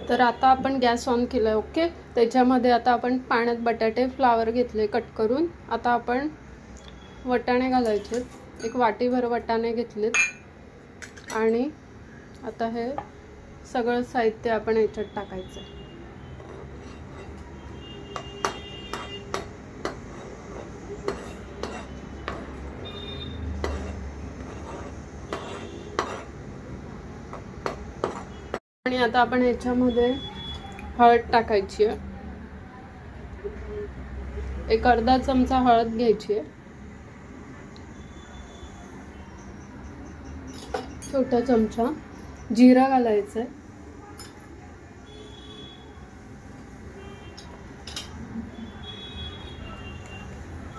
तर आता आपण गॅस ऑन केला आहे. ओके, त्याच्यामध्ये आता आपण पाण्यात बटाटे फ्लावर घेतले कट करून. आता आपण वटाणे घालायचे. एक वाटीभर वटाणे घेतलेत आणि आता हे सगळं साहित्य आपण याच्यात टाकायचं. आणि आता आपण याच्यामध्ये हळद टाकायची आहे. एक अर्धा चमचा हळद घ्यायची आहे. छोटा चमचा जिरा घालायचा आहे.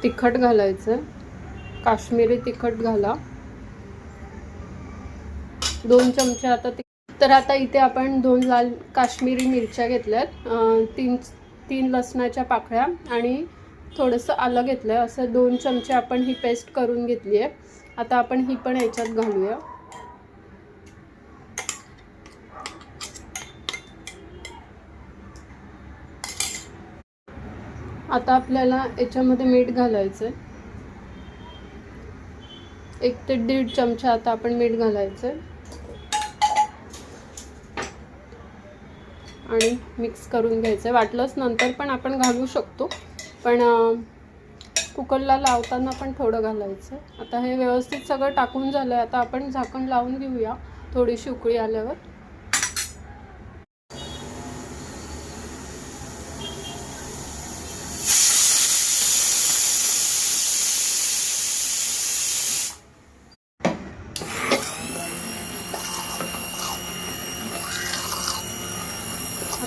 तिखट घालायचं आहे. काश्मीरी तिखट घाला 2 चमचे. आता तर आता इथे आपण 2 लाल काश्मीरी मिरच्या घेतल्यात, 3 लसणाच्या पाकळ्या आणि थोडंसं आलं घेतलं आहे. असं 2 चमचे आपण ही पेस्ट करून घेतली आहे. आता आपण ही पण याच्यात घालूया. आता आपल्याला याच्यामध्ये मीठ घालायचं आहे. 1 ते 1.5 चमचा आता आपण मीठ घालायचं आहे आणि मिक्स करून घ्यायचं आहे. वाटलंच नंतर पण आपण घालू शकतो, पण कुकरला लावताना पण थोडं घालायचं. आता हे व्यवस्थित सगळं टाकून झालं आहे. आता आपण झाकण लावून घेऊया थोडीशी उकळी आल्यावर.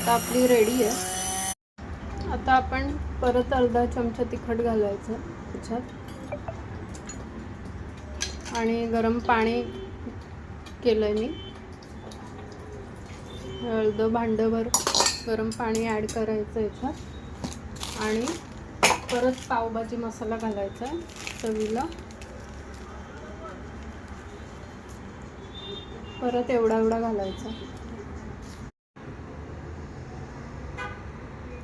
आता आपली रेडी आहे. आता आपण परत अर्धा चमचा तिखट घालायचं त्याच्यात आणि गरम पाणी केलंय मी. अर्ध भांडभर गरम पाणी ॲड करायचं याच्यात आणि परत पावभाजी मसाला घालायचा आहे चवीला. परत एवढा घालायचा.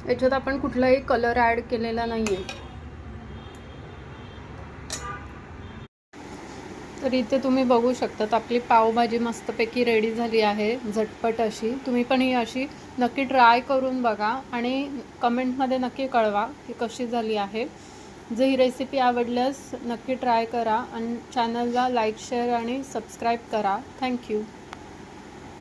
याच्यात आपण कुठलाही कलर ॲड केलेला नाही आहे. तर इथे तुम्ही बघू शकतात आपली पावभाजी मस्तपैकी रेडी झाली आहे, झटपट अशी. तुम्ही पण ही अशी नक्की ट्राय करून बघा आणि कमेंटमध्ये नक्की कळवा की कशी झाली आहे. जर ही रेसिपी आवडल्यास नक्की ट्राय करा आणि चॅनलला लाईक, शेअर आणि सबस्क्राईब करा. थँक्यू.